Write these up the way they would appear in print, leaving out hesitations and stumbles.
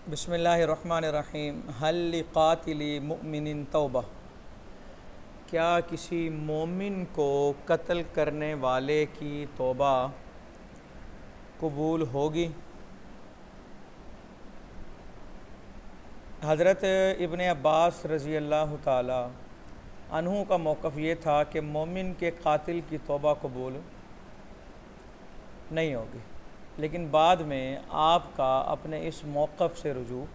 बिस्मिल्लाहिर्रहमानिर्रहीम। हल लिक़ातिली मुमिनिन तौबा, क्या किसी मोमिन को कत्ल करने वाले की तौबा कबूल होगी? हज़रत इब्न अब्बास रज़ी अल्लाह ताला अन्हु का मौक़िफ़ ये था कि मोमिन के कातिल की तौबा कबूल नहीं होगी, लेकिन बाद में आपका अपने इस मौक़िफ़ से रुजू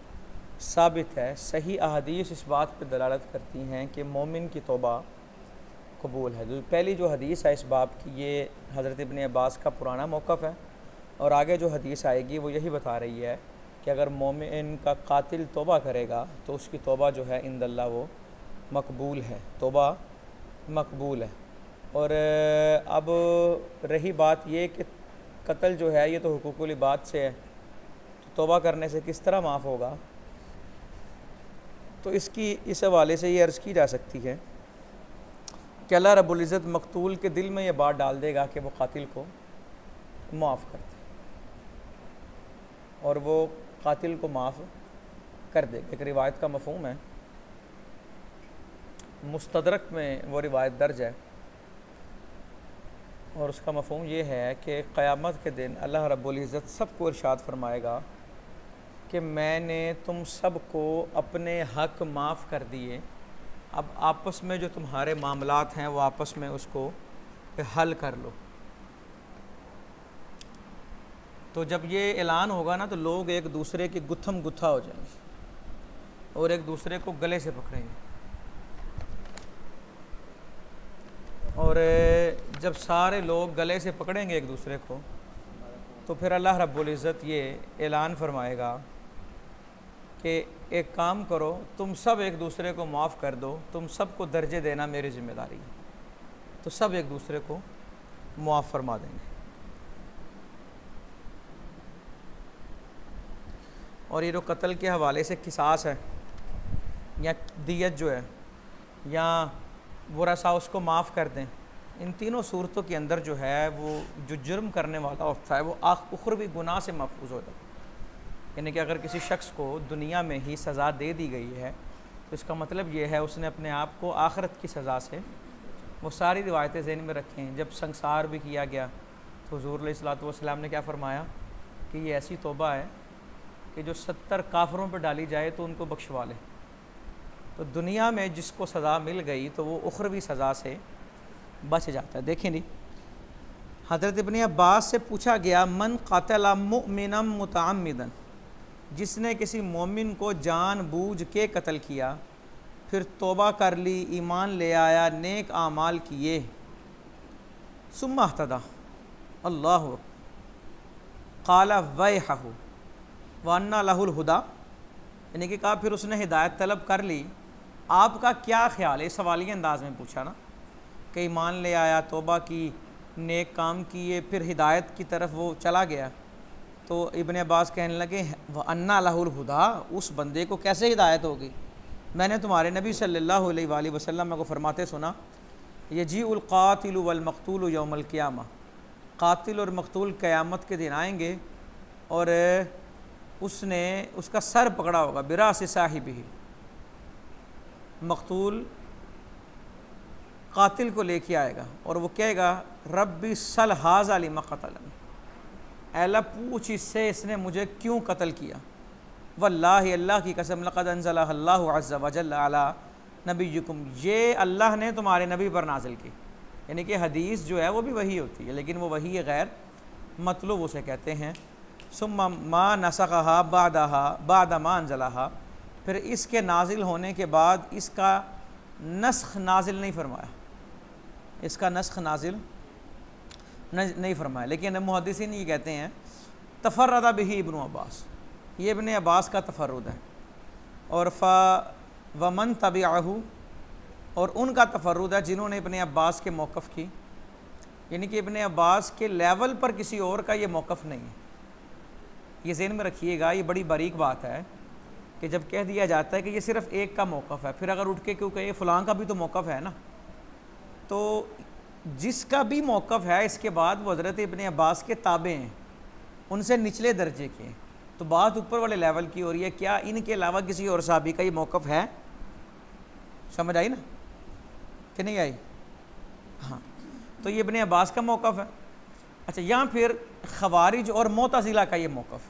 साबित है। सही अहादीस इस बात पर दलालत करती हैं कि मोमिन की तौबा कबूल है। जो पहली जो हदीस है इस बाब की, ये हज़रत इब्न अब्बास का पुराना मौक़िफ़ है, और आगे जो हदीस आएगी वो यही बता रही है कि अगर मोमिन का कातिल तौबा करेगा तो उसकी तौबा जो है इंदल्लाह वो मकबूल है, तौबा मकबूल है। और अब रही बात ये कि कत्ल जो है ये तो हुकूकुल इबाद से है, तो तौबा करने से किस तरह माफ़ होगा? तो इसकी इस हवाले से ये अर्ज़ की जा सकती है कि अल्लाह रब्बुल इज़्ज़त मकतूल के दिल में ये बात डाल देगा कि वो कातिल को माफ़ कर दे, और वो कातिल को माफ़ कर दे। एक रिवायत का मफ़हूम है, मुस्तदरक में वो रिवायत दर्ज है, और उसका मफ़हूम ये है कि क़यामत के दिन अल्लाह रब्बुल इज़्ज़त सबको इरशाद फरमाएगा कि मैंने तुम सबको अपने हक़ माफ़ कर दिए, अब आपस में जो तुम्हारे मामलात हैं वो आपस में उसको हल कर लो। तो जब ये ऐलान होगा ना, तो लोग एक दूसरे की गुत्थम गुत्था हो जाएंगे और एक दूसरे को गले से पकड़ेंगे, और जब सारे लोग गले से पकड़ेंगे एक दूसरे को, तो फिर अल्लाह रब्बुल इज़्ज़त ये ऐलान फरमाएगा कि एक काम करो, तुम सब एक दूसरे को माफ़ कर दो, तुम सबको दर्जे देना मेरी ज़िम्मेदारी है। तो सब एक दूसरे को मुआफ़ फरमा देंगे। और ये जो कत्ल के हवाले से किसास है या दियत जो है या वरसा उसको माफ़ कर दें, इन तीनों सूरतों के अंदर जो है वो जो जुर्म करने वाला होता है वो उखरवी गुनाह से महफूज हो जाता है। यानी कि अगर किसी शख्स को दुनिया में ही सज़ा दे दी गई है तो इसका मतलब ये है उसने अपने आप को आखिरत की सज़ा से, वो सारी रिवायतें ज़हन में रखें। जब संसार भी किया गया तो हुज़ूर अलैहिस्सलातु वस्सलाम ने क्या फ़रमाया कि ये ऐसी तौबा है कि जो 70 काफ़रों पर डाली जाए तो उनको बख्शवा ले। तो दुनिया में जिसको सज़ा मिल गई तो वो उखरवी सज़ा से बच जाता है। देखें नहीं, हज़रत इब्न अब्बास से पूछा गया, मन क़तला मुमिनम मुतअम्मिदन, जिसने किसी मोमिन को जान बूझ के कत्ल किया, फिर तौबा कर ली, ईमान ले आया, नेक आमाल किए, सुम्मा अहतदा अल्लाहु क़ाला वैहहु व अन्ना लहुल हुदा, यानी कि कहा फिर उसने हिदायत तलब कर ली। आपका क्या ख्याल है? सवालिया अंदाज में पूछा ना कि ईमान ले आया, तौबा की, नेक काम किए, फिर हिदायत की तरफ वो चला गया। तो इब्न अब्बास कहने लगे, व अन्ना लहुल हुदा, उस बंदे को कैसे हिदायत होगी? मैंने तुम्हारे नबी सल्लल्लाहु अलैहि वसल्लम को फरमाते सुना, यजीउल क़ातिलु वल मक़तूलु यौमल क़ियामा, कातिल और मक़तूल क़यामत के दिन आएंगे और उसने उसका सर पकड़ा होगा, बिरास साहिबिही, मक़तूल कातिल को लेके आएगा और वो कहेगा, रब्बी सल हाज़ा लिमा क़तलनी, अल्लाह पूछ इससे इसने मुझे क्यों कत्ल किया। वल्लाहि, अल्लाह की कसम, लक़द अंज़ला अल्लाहु अज़्ज़ा व जल्ला अला नबिय्युकुम, ये अल्लाह ने तुम्हारे नबी पर नाजिल की। यानी कि हदीस जो है वो भी वही होती है, लेकिन वो वही गैर मतलूब उसे कहते हैं। सुम्मा मा नसख़हा बादहा बाद मा अंज़लहा, फिर इसके नाजिल होने के बाद इसका नस्ख़ नाजिल नहीं फरमाया, इसका नस्ख़ नाजिल नहीं फरमाया। लेकिन मुहद्दिसीन ये कहते हैं तफ़र्रदा बिही इब्न अब्बास, ये इब्न अब्बास का तफ़र्रुद है, और फ़ वमन तबिअहु, और उनका तफ़र्रुद है जिन्होंने इब्न अब्बास के मौक़िफ़ की, यानी कि इब्न अब्बास के लेवल पर किसी और का ये मौक़िफ़ नहीं है। ये ज़हन में रखिएगा, ये बड़ी बारीक बात है कि जब कह दिया जाता है कि ये सिर्फ़ एक का मौक़िफ़ है, फिर अगर उठ के क्यों कहे फ़लाँ का भी तो मौक़िफ़ है ना, तो जिसका भी मौक़िफ़ है इसके बाद वो हज़रत इब्न अब्बास के ताबे हैं, उनसे निचले दर्जे के हैं। तो बात ऊपर वाले लेवल की हो रही है, क्या इनके अलावा किसी और साहबी का ये मौक़िफ़ है? समझ आई ना कि नहीं आई? हाँ, तो ये इब्ने अब्बास का मौक़िफ़ है। अच्छा, यहाँ फिर ख़वारिज और मुअतज़िला का ये मौक़िफ़।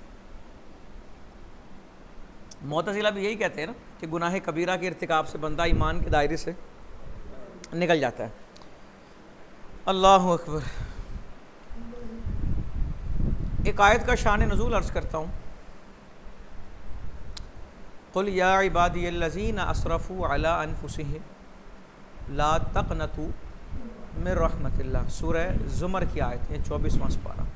मुअतज़िला भी यही कहते हैं ना कि गुनाह कबीरा के इर्तिकाब से बंदा ईमान के दायरे से निकल जाता है। अल्लाहु अकबर। एक आयत का शान नुज़ूल अर्ज़ करता हूँ। क़ुल या इबादियल्लज़ीना असरफ़ू अला अनफुसिहिम ला तक़नतू मिन रहमतिल्लाह। सूरह ज़ुमर की आयत है, 24वां पारा।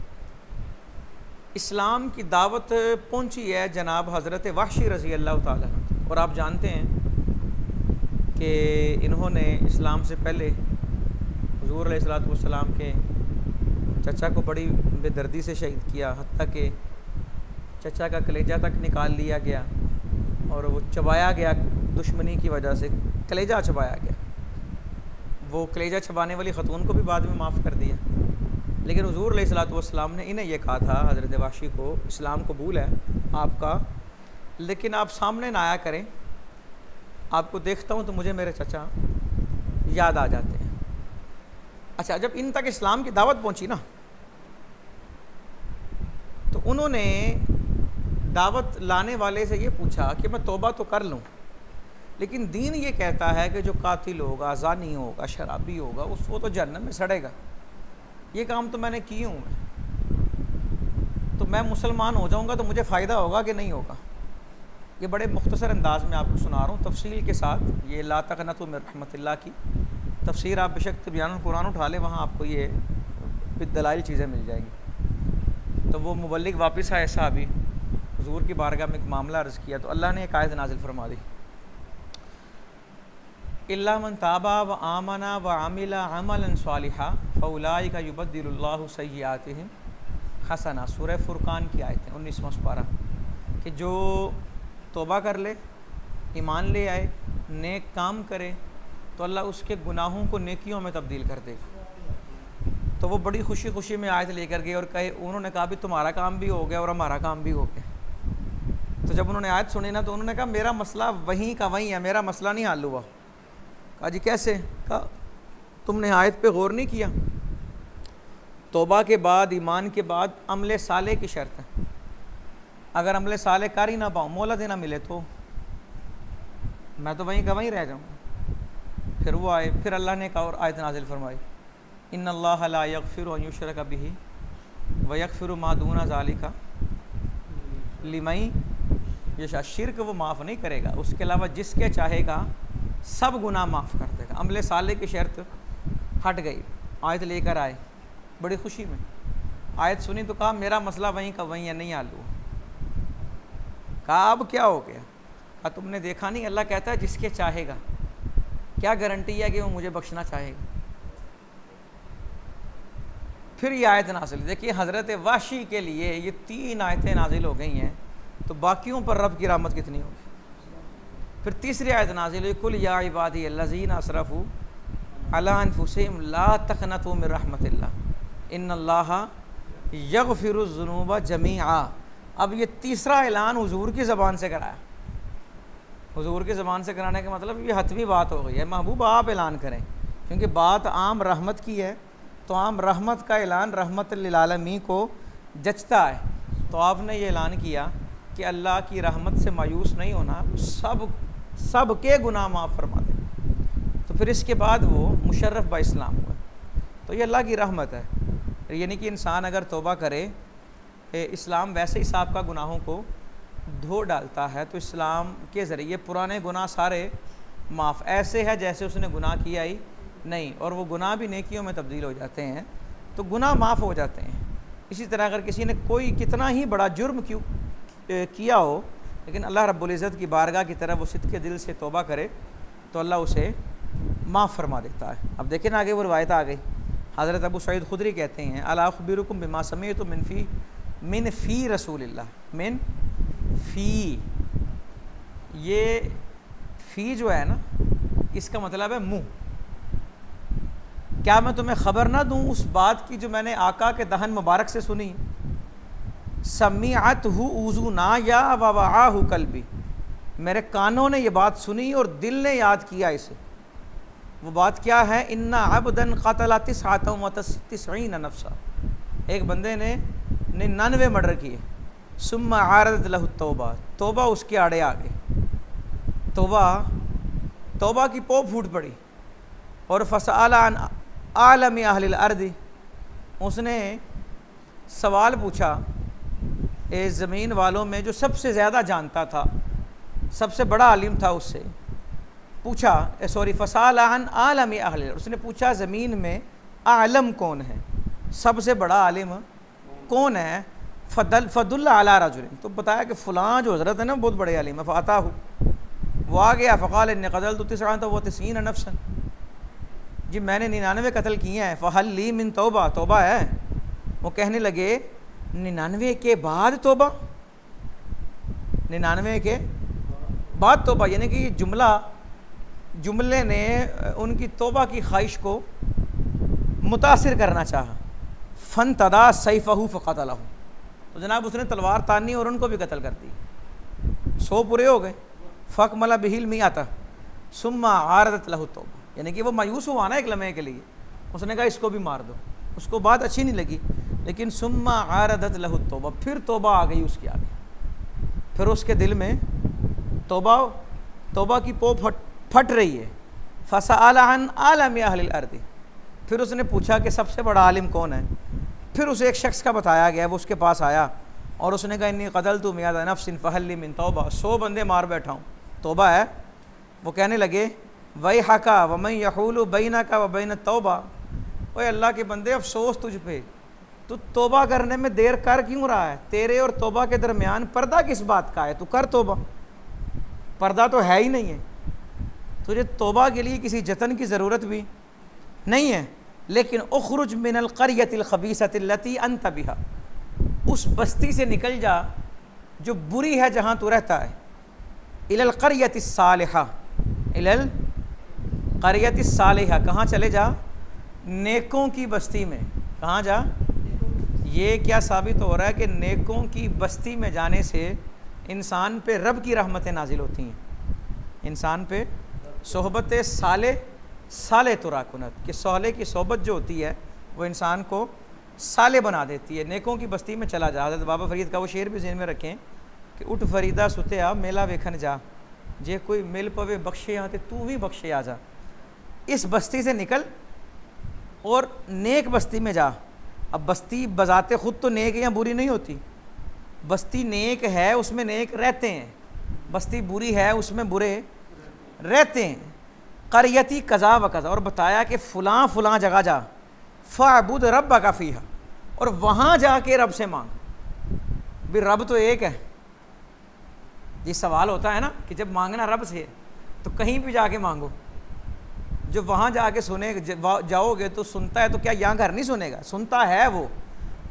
इस्लाम की दावत पहुँची है जनाब हज़रत वहशी रज़ी अल्लाह ताला अन्हु, और आप जानते हैं कि इन्होंने इस्लाम से पहले हुज़ूर अलैहिस्सलातु वस्सलाम के चचा को बड़ी बेदर्दी से शहीद किया, हत्ता कि चचा का कलेजा तक निकाल लिया गया और वो चबाया गया, दुश्मनी की वजह से कलेजा चबाया गया। वो कलेजा चबाने वाली ख़तून को भी बाद में माफ़ कर दिया, लेकिन हुज़ूर अलैहिस्सलातु वस्सलाम ने इन्हें यह कहा था, हज़रत वाशी को, इस्लाम कबूल है आपका, लेकिन आप सामने ना आया करें, आपको देखता हूँ तो मुझे मेरे चचा याद आ जाते हैं। अच्छा, जब इन तक इस्लाम की दावत पहुँची ना, तो उन्होंने दावत लाने वाले से ये पूछा कि मैं तौबा तो कर लूँ, लेकिन दीन ये कहता है कि जो कातिल होगा, ज़ानी होगा, शराबी होगा, वो तो जहन्नम में सड़ेगा। ये काम तो मैंने किए हूँ, तो मैं मुसलमान हो जाऊँगा तो मुझे फ़ायदा होगा कि नहीं होगा? ये बड़े मुख्तसर अंदाज में आपको सुना रहा हूँ तफसील के साथ। ये ला तक़नतू मिन रहमतिल्लाह की तफसीर आप बेशक तिब्यानुल कुरान उठा लें, वहाँ आपको ये बिदलाइल चीज़ें मिल जाएंगी। तो वो मुबल्लिग वापस आए साहबी, हुज़ूर की बारगाह में एक मामला अर्ज़ किया, तो अल्लाह ने एक आयत नाज़िल फरमा दी, इल्ला मन ताबा व आमना व आमिला अमलन सालिहा फउलाइका युबद्दिलुल्लाहु सय्यिआतिहिम हसना। सूरह फुरकान की आयत है, 19वां पारा, कि जो तौबा कर ले, ईमान ले आए, नेक काम करे, तो अल्लाह उसके गुनाहों को नेकियों में तब्दील कर देगा। तो वो बड़ी खुशी खुशी में आयत लेकर गए और कहे, उन्होंने कहा भी तुम्हारा काम भी हो गया और हमारा काम भी हो गया। तो जब उन्होंने आयत सुनी ना, तो उन्होंने कहा मेरा मसला वहीं का वहीं है, मेरा मसला नहीं हल हुआ। कहा जी कैसे? कहा तुमने आयत पे गौर नहीं किया, तौबा के बाद, ईमान के बाद अमले साले की शर्त है। अगर अमले साले कर ही ना पाऊँ, मोहलत ही ना मिले, तो मैं तो वहीं का वहीं रह जाऊँगा। फिर वो आए, फिर अल्लाह ने कहा और आयत नाजिल फरमाई, इन्नल्लाह ला यग़फ़िरु अन युशरक बिही व यग़फ़िरु मा दूना ज़ालिका लिमन यशा। शिर्क वो माफ़ नहीं करेगा, उसके अलावा जिसके चाहेगा सब गुनाह माफ़ कर देगा। अमले साले की शर्त हट गई, आयत लेकर आए बड़ी खुशी में। आयत सुनी तो कहा मेरा मसला वहीं का वहीं है, नहीं हल हुआ। कहा अब क्या हो गया? कहा तुमने देखा नहीं, अल्लाह कहता है जिसके चाहेगा, क्या गारंटी है कि वो मुझे बख्शना चाहेगा? फिर ये आयत नाजिल, देखिए हज़रत वाशी के लिए ये 3 आयतें नाजिल हो गई हैं, तो बाकियों पर रब की रहमत कितनी होगी। फिर तीसरी आयत नाजिल हुई, कुल या इबादियल्लज़ीना असरफ़ू अला अनफुसिहिम ला तक़नतू मिन रहमतिल्लाह इन्नल्लाहा यग़फ़िरुज़्ज़ुनूबा जमीआ। अब ये तीसरा ऐलान हुज़ूर की ज़बान से कराया। हुज़ूर की ज़बान से कराने का मतलब ये हतमी बात हो गई है, महबूब आप ऐलान करें, क्योंकि बात आम रहमत की है, तो आम रहमत का ऐलान रहमत लिल आलमीन को जचता है। तो आपने ये ऐलान किया कि अल्लाह की रहमत से मायूस नहीं होना, सब के गुनाह माफ़ फरमा दे। तो फिर इसके बाद वो मुशर्रफ बा इस्लाम हुआ। तो ये अल्लाह की रहमत है, यानी कि इंसान अगर तौबा करे, इस्लाम वैसे ही साहब का गुनाहों को धो डालता है, तो इस्लाम के ज़रिए पुराने गुनाह सारे माफ़, ऐसे है जैसे उसने गुनाह किया ही नहीं, और वो गुनाह भी नेकियों में तब्दील हो जाते हैं, तो गुनाह माफ़ हो जाते हैं। इसी तरह अगर किसी ने कोई कितना ही बड़ा जुर्म क्यों किया हो, लेकिन अल्लाह रब्बुल इज़्ज़त की बारगाह की तरफ वो सिद्क़े दिल से तौबा करे, तो अल्लाह उसे माफ़ फरमा देता है। अब देखें ना, आगे वो रिवायत आ गई, हज़रत अबू सईद खुदरी कहते हैं, अला अख़बिरुकुम बिमा समीअतु मिन फ़ी रसूलिल्लाह, मिन फ़ी, ये फ़ी जो है ना, इसका मतलब है मुँह। क्या मैं तुम्हें ख़बर ना दूँ उस बात की जो मैंने आका के दहन मुबारक से सुनी समीअतहु उज़ुना या ववआहु कल्बी, मेरे कानों ने ये बात सुनी और दिल ने याद किया इसे। वो बात क्या है? इन्ना अब्दन क़तला तिस्अतन व तिस्ईन नफ्सा, एक बंदे ने 99 मर्डर किए। सुम्मा आरदत लहु तौबा, तौबा उसके आड़े आ गई, तौबा की पो फूट पड़ी। और फसअला अन आलमी अहलिल अर्दी, उसने सवाल पूछा ए ज़मीन वालों में जो सबसे ज़्यादा जानता था, सबसे बड़ा आलिम था, उससे पूछा, फसअला अन आलमी अहलिल, उसने पूछा ज़मीन में आलम कौन है, सबसे बड़ा आलिम कौन है? फदुल्ला अला रजुलिन, तो बताया कि फ़लाँ जो हज़रत है ना बहुत बड़े आलिम है। फ़अताहु, वो आ गया। फ़क़ाल इन्नी क़तलतु तिस्अन व तिस्ईन नफ्सन, जी मैंने 99 कत्ल किए हैं। फ़हल ली मिन तौबा, तौबा है? वो कहने लगे 99 के बाद तौबा, 99 के बाद तौबा, यानी कि जुमले ने उनकी तौबा की ख्वाहिश को मुतासिर करना चाहा। फ़न तदा सैफ़हु फ़क़तलहु, तो जनाब उसने तलवार तानी और उनको भी कत्ल कर दी। 100 पूरे हो गए। फ़कमला बिहिल मियाता सुम्मा आरदत लहु तौबा, यानी कि वो मायूस हुआ ना एक लम्हे के लिए, उसने कहा इसको भी मार दो। उसको बात अच्छी नहीं लगी, लेकिन सुम्मा आरदत लहु तौबा, फिर तौबा आ गई उसके आगे। फिर उसके दिल में तौबा की पो फट रही है। फसअला अन आलमी अहलिल अर्दी, फिर उसने पूछा कि सबसे बड़ा आलिम कौन है। फिर उसे एक शख्स का बताया गया, वो उसके पास आया और उसने कहा इन्नी क़तलतु मिअत नफ्सिन फ़हल ली मिन तौबा, 100 बंदे मार बैठा हूँ, तौबा है? वो कहने लगे वैहका वमन यहूलु बैनका व बैन तौबा, ओए अल्लाह के बंदे अफसोस तुझ पे, तू तौबा करने में देर कर क्यों रहा है? तेरे और तौबा के दरमियान पर्दा किस बात का है? तू कर तौबा, पर्दा तो है ही नहीं है, तुझे तौबा के लिए किसी जतन की ज़रूरत भी नहीं है। लेकिन उखरुज मिनल क़रियतिल ख़बीसतिल्लती अंत बिहा, उस बस्ती से निकल जा जो बुरी है जहाँ तू रहता है। इलल क़रियतिस सालिहा, इलल क़रियतिस सालिहा, कहाँ चले जा? नेकों की बस्ती में। कहाँ जा? ये क्या साबित हो रहा है कि नेकों की बस्ती में जाने से इंसान पे रब की रहमतें नाजिल होती हैं। इंसान पे सोहबत साले तुराकुनत, कि साले की सोहबत जो होती है वो इंसान को साले बना देती है। नेकों की बस्ती में चला जा। हज़रत बाबा फरीद का वो शेर भी ज़हन में रखें कि उठ फरीदा सुते आ मेला वेखन जा, जे कोई मिल पवे बख्शे यहाँ ते तू भी बख्शे आ जा। इस बस्ती से निकल और नेक बस्ती में जा। अब बस्ती बजाते ख़ुद तो नेक या बुरी नहीं होती, बस्ती नेक है उसमें नेक रहते हैं, बस्ती बुरी है उसमें बुरे रहते हैं। क़रियती कज़ा व कज़ा, और बताया कि फ़लाँ फ़लाँ जगह जा। फ़अबुद रब्बका फ़ीहा, और वहाँ जाके रब से मांग। भी रब तो एक है। ये सवाल होता है ना कि जब मांगना रब से तो कहीं भी जाके मांगो, जो वहाँ जाके सुने जाओगे तो सुनता है, तो क्या यहाँ घर नहीं सुनेगा? सुनता है वो,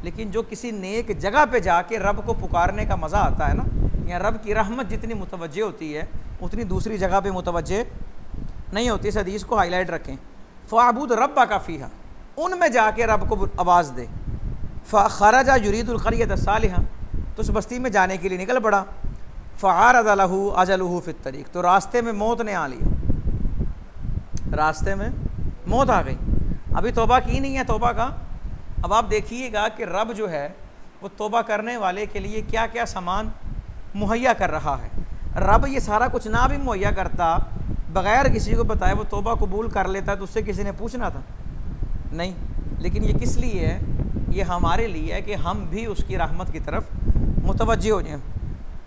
लेकिन जो किसी नेक जगह पे जाके रब को पुकारने का मज़ा आता है ना, या रब की रहमत जितनी मुतवज्जे होती है उतनी दूसरी जगह पे मुतवज्जे नहीं होती। इस हदीस को हाईलाइट रखें। फ़अबुद रब्बका फ़ीहा, उनमें जाके रब को आवाज़ दे। फ़खरजा युरीदुल क़रियत सालिहा, तो उस बस्ती में जाने के लिए निकल पड़ा। फ़अरज़ लहू अजलुहु फ़ित तरीक़, तो रास्ते में मौत ने आ लिया, रास्ते में मौत आ गई। अभी तौबा की नहीं है तौबा का। अब आप देखिएगा कि रब जो है वो तौबा करने वाले के लिए क्या क्या सामान मुहैया कर रहा है। रब ये सारा कुछ ना भी मुहैया करता, बग़ैर किसी को बताए वो तौबा कबूल कर लेता, तो उससे किसी ने पूछना था? नहीं। लेकिन ये किस लिए है? ये हमारे लिए है कि हम भी उसकी रहमत की तरफ मुतवज्जे हो जाएं।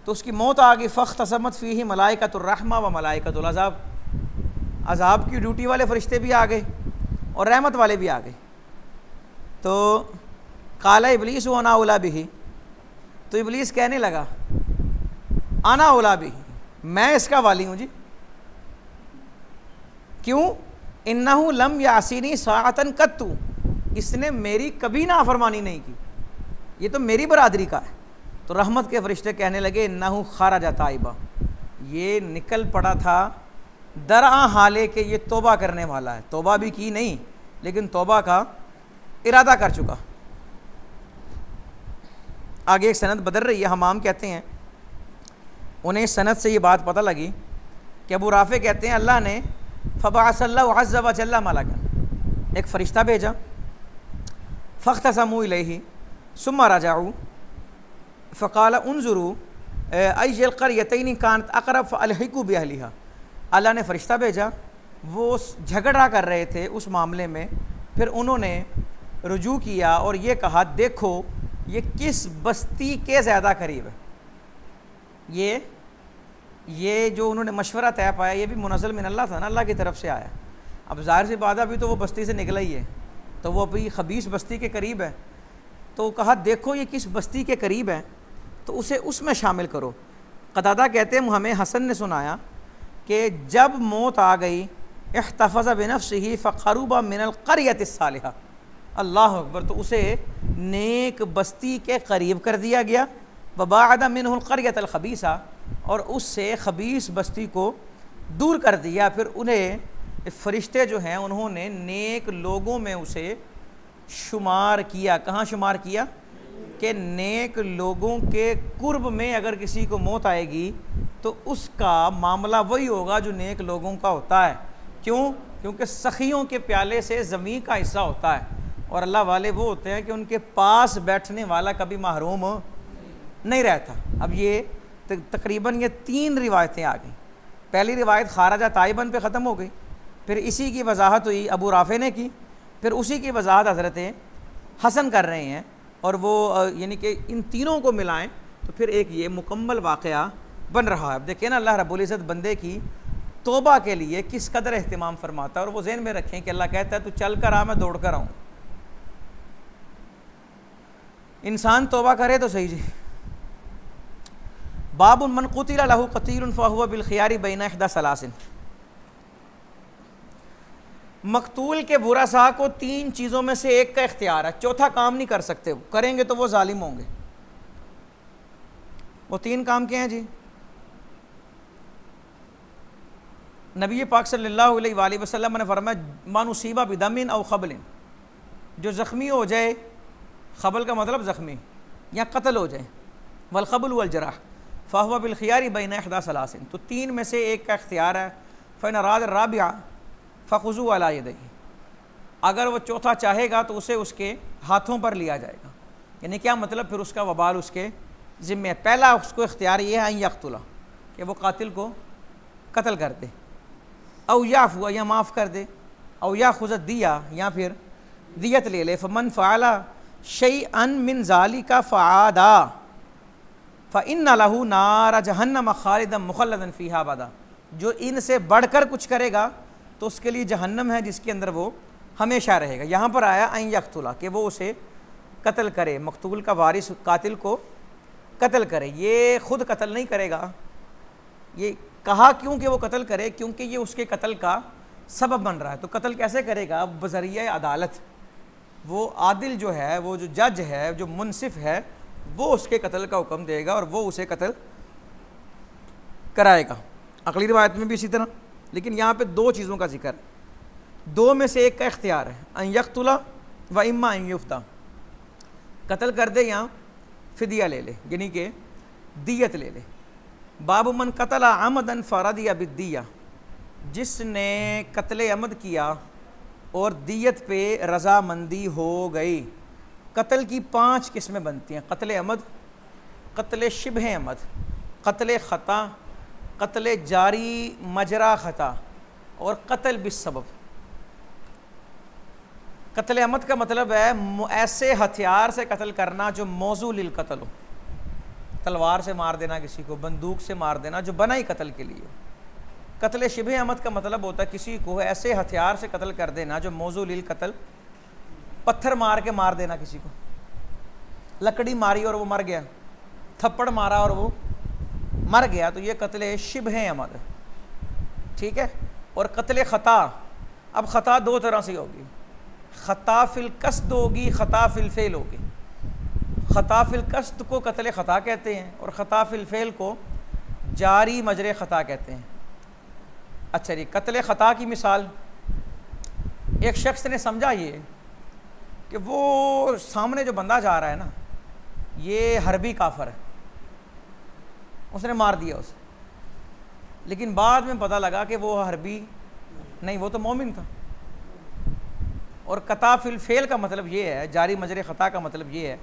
तो उसकी मौत आ गई। फ़ख्तसमत फ़ीही मलाइकतुर रहमा व मलाइकतुल अज़ाब, अज़ाब की ड्यूटी वाले फ़रिश्ते भी आ गए और रहमत वाले भी आ गए। तो काला इबलीस व अना औला बिही, तो इबलीस कहने लगा अना औला बिही, मैं इसका वाली हूँ जी। क्यों? इन्नहु लम यासीनी साअतन कत्तु, इसने मेरी कभी नाफरमानी नहीं की, ये तो मेरी बरादरी का है। तो रहमत के फरिश्ते कहने लगे इन्नहु खरजा ताइबा, ये निकल पड़ा था दरा हाले के ये तौबा करने वाला है। तौबा भी की नहीं, लेकिन तौबा का इरादा कर चुका। आगे एक सनद बदल रही है। हमाम कहते हैं उन्हें इस सनद से ये बात पता लगी कि अबू राफ़े कहते हैं अल्लाह ने फ़बअसल्लाहु अज़्ज़ व जल्ला मलकन, एक फ़रिश्ता भेजा, फ़ख्तसमू इलैहि सुम्मा रजअू फ़क़ाल उन्ज़ुरू अय्युल क़रयतैनि कानत अक़रब फ़अल्हिक़ू बिअहलिहा। अल्लाह ने फ़रिश्ता भेजा, वो झगड़ा कर रहे थे उस मामले में, फिर उन्होंने रुजू किया और ये कहा देखो ये किस बस्ती के ज़्यादा करीब है। ये जो उन्होंने मशवरा तय पाया ये भी मुनज़्ज़ल मिन अल्लाह था ना, अल्लाह की तरफ से आया। अब ज़ाहिर सी बात है अभी तो वो बस्ती से निकला ही है, तो वो अभी खबीस बस्ती के करीब है। तो कहा देखो ये किस बस्ती के करीब है, तो उसे उसमें शामिल करो। क़तादा कहते हैं हमें हसन ने सुनाया कि जब मौत आ गई इख्तफ़ज़ बिनफ़्सिही फ़क़रुबा मिनल क़रयति सालिहा, अल्लाह अकबर, तो उसे नेक बस्ती के करीब कर दिया गया। वबाअद मिनहुल क़रयतल ख़बीसा, और उससे ख़बीस बस्ती को दूर कर दिया। फिर उन्हें फ़रिश्ते जो हैं उन्होंने नेक लोगों में उसे शुमार किया। कहाँ शुमार किया? कि नेक लोगों के कुर्ब में अगर किसी को मौत आएगी तो उसका मामला वही होगा जो नेक लोगों का होता है। क्यों? क्योंकि सखियों के प्याले से ज़मीन का हिस्सा होता है, और अल्लाह वाले वो होते हैं कि उनके पास बैठने वाला कभी महरूम नहीं रहता। अब ये तकरीबन ये 3 रिवायतें आ गई। पहली रिवायत खारजा ताइबन पे ख़त्म हो गई, फिर इसी की वजाहत हुई अबू राफ़े ने की, फिर उसी की वजाहत हज़रत हसन कर रहे हैं, और वो यानी कि इन तीनों को मिलाएं तो फिर एक ये मुकम्मल वाक़या बन रहा है। अब देखिए ना अल्लाह रब्बुल इज़्ज़त बंदे की तौबा के लिए किस कदर एहतिमाम फरमाता है, और वो ज़हन में रखें कि अल्लाह कहता है तू चल कर आ मैं दौड़ कर आऊँ। इंसान तौबा करे तो सही जी। बाब मन क़ुतिला लहू क़तील फ़हुव बिलख़ियारि बैन इहदा सलासिन, मकतूल के बुरासा को 3 चीज़ों में से एक का इख्तियार है, चौथा काम नहीं कर सकते, वो करेंगे तो वो जालिम होंगे। वो 3 काम क्या हैं जी? नबी पाक सल्लल्लाहु अलैहि वसल्लम ने फरमाया मानुसीबा बिदमिन औ ख़बलिन, जो ज़ख्मी हो जाए, ख़बल का मतलब ज़ख्मी या कत्ल हो जाए, वल ख़बल वल जराह फ़हुव बिलख़ियारि बैन इहदा सलासिन, तो 3 में से एक का इख्तियार है। फ़इन अराद राबिआ फ़ख़ुज़ू अला यदैहि, अगर वो चौथा चाहेगा तो उसे उसके हाथों पर लिया जाएगा। यानी क्या मतलब? फिर उसका वबाल उसके ज़िम्मे। पहला उसको इख्तियार ये है यक़्तुला, कि वो कातिल को कत्ल कर दे, औ याफ़ु या माफ़ कर दे, औ याख़ुज़ दिया या फिर दियत ले ले। फ़मन फ़अला शैअन मिन ज़ालिका फ़आदा फ़इन्ना लहू नार जहन्नम ख़ालिदन मुख़ल्लदन फ़ीहा अबदा, जो इनसे बढ़कर कुछ करेगा तो उसके लिए जहन्नम है जिसके अंदर वो हमेशा रहेगा। यहाँ पर आया अन यक़्तुला, कि वो उसे कत्ल करे, मकतूल का वारिस कातिल को कत्ल करे। ये ख़ुद कत्ल नहीं करेगा, ये कहा क्यों कि वो कत्ल करे? क्योंकि ये उसके कत्ल का सबब बन रहा है। तो कत्ल कैसे करेगा? बज़रिया अदालत, वो आदिल जो है, वो जो जज है, जो मुनसिफ है, वो उसके कत्ल का हुक्म देगा और वो उसे कत्ल कराएगा। अगली रिवायत में भी इसी तरह, लेकिन यहाँ पे 2 चीज़ों का जिक्र है, 2 में से एक का इख्तियार है, अन यक़्तुला व इम्मा अन युफ़्ता, कत्ल कर दे या फ़िदिया ले ले, यानी कि दियत ले ले। बाबु मन कतला अमदन फ़रदिया बिद्दिया, जिसने कत्ले अमद किया और दियत पे रज़ामंदी हो गई। कत्ल की 5 किस्में बनती हैं, कत्ले अमद, कत्ले शिबह अमद, कत्ले ख़ता, कत्ले जारी मजरा ख़ता और कत्ल बिस्सबब। कत्ले अमद का मतलब है ऐसे हथियार से कत्ल करना जो मौजू लिल कत्ल हो, तलवार से मार देना किसी को, बंदूक से मार देना जो बना ही कत्ल के लिए। कत्ले शिबह अमद का मतलब होता है किसी को ऐसे हथियार से कत्ल कर देना जो मौजू लिल कत्ल, पत्थर मार के मार देना किसी को, लकड़ी मारी और वो मर गया, थप्पड़ मारा और वो मर गया, तो ये कत्ले शिबह अमद, ठीक है। और कत्ले ख़ता, अब ख़ता 2 तरह से होगी, ख़ता फिल कस्द होगी, ख़ता फिल फ़ेल होगी। ख़ता फिल कस्द को कत्ले ख़ता कहते हैं और ख़ता फिल फ़ेल को जारी मजरे ख़ता कहते हैं। अच्छा जी, कत्ले ख़ता की मिसाल, एक शख्स ने समझा ये कि वो सामने जो बंदा जा रहा है ना, ये हरबी काफर है, उसने मार दिया उसे, लेकिन बाद में पता लगा कि वो हरबी नहीं, वो तो मोमिन था। और कता फिल फेल का मतलब ये है, जारी मजरे ख़ता का मतलब ये है,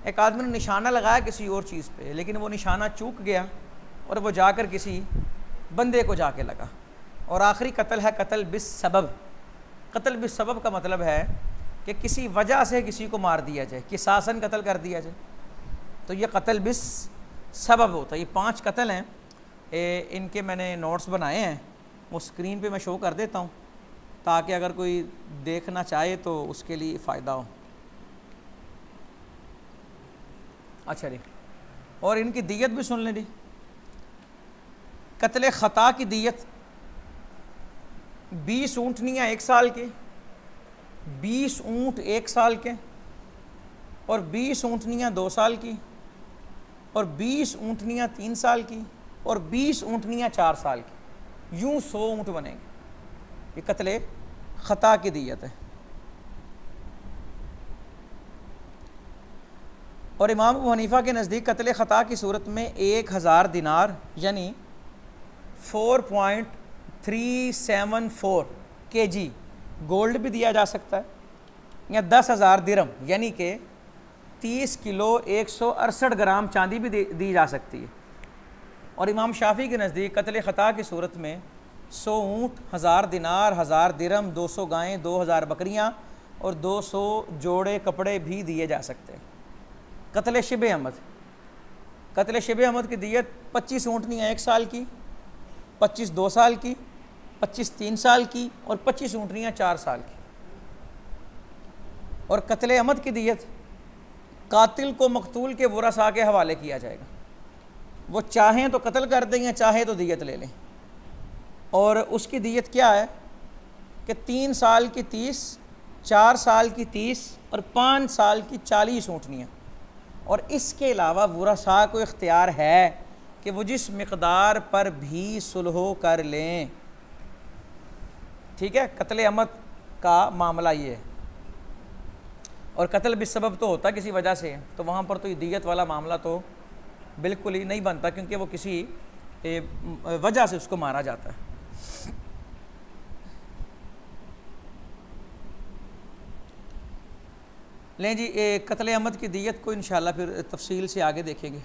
एक आदमी ने निशाना लगाया किसी और चीज़ पे, लेकिन वो निशाना चूक गया और वो जाकर किसी बंदे को जाके लगा। और आखिरी कत्ल है कत्ल बिस सबब। कत्ल बिस सबब का मतलब है कि किसी वजह से किसी को मार दिया जाए, किसासन कत्ल कर दिया जाए, तो ये कत्ल बिस सबब होता है। ये 5 कत्ल हैं, इनके मैंने नोट्स बनाए हैं, वो स्क्रीन पे मैं शो कर देता हूँ ताकि अगर कोई देखना चाहे तो उसके लिए फ़ायदा हो। अच्छा जी, और इनकी दियत भी सुन लें जी। कत्ल ख़ता की दियत 20 ऊँटनियाँ 1 साल के, 20 ऊँट 1 साल के, और 20 ऊँटनियाँ 2 साल की, और 20 ऊँटनियाँ 3 साल की, और 20 ऊँटनियाँ 4 साल की। यूँ 100 ऊँट बनेंगे। ये कत्ल ख़ता की दियत है। और इमाम अबू हनीफ़ा के नज़दीक कत्ल ख़ता की सूरत में 1000 दिनार यानी 4.374 kg गोल्ड भी दिया जा सकता है, या 10,000 दिरहम यानी कि 30 किलो 168 ग्राम चांदी भी दी जा सकती है। और इमाम शाफ़ी के नज़दीक कत्ल ख़ता की सूरत में 100 ऊँट, 1000 दिनार, 1000 दिरहम, 200 गायें, 2000 बकरियाँ और 200 जोड़े कपड़े भी दिए जा सकते हैं। कत्ल शिब अहमद, कत्ल शिब अहमद की दियत 25 ऊँटनियाँ 1 साल की, 25 2 साल की, 25 3 साल की, और 25 ऊँटनियाँ 4 साल की। और कत्ल अहमद की दियत कातिल को मकतूल के वरसा के हवाले किया जाएगा। वो चाहें तो कत्ल कर दें या चाहे तो दियत ले लें। और उसकी दियत क्या है कि 3 साल की 30, 4 साल की 30 और 5 साल की 40 ऊँटनियाँ। और इसके अलावा वरसा को इख्तियार है कि वो जिस मिक़दार पर भी सुलह कर लें। ठीक है, कत्ल अहमद का मामला ये है। और कत्ल बिस्सबब तो होता किसी वजह से, तो वहाँ पर तो ये दियत वाला मामला तो बिल्कुल ही नहीं बनता, क्योंकि वो किसी वजह से उसको मारा जाता है। लें जी, कत्ल अहमद की दियत को इंशाअल्लाह फिर तफसील से आगे देखेंगे।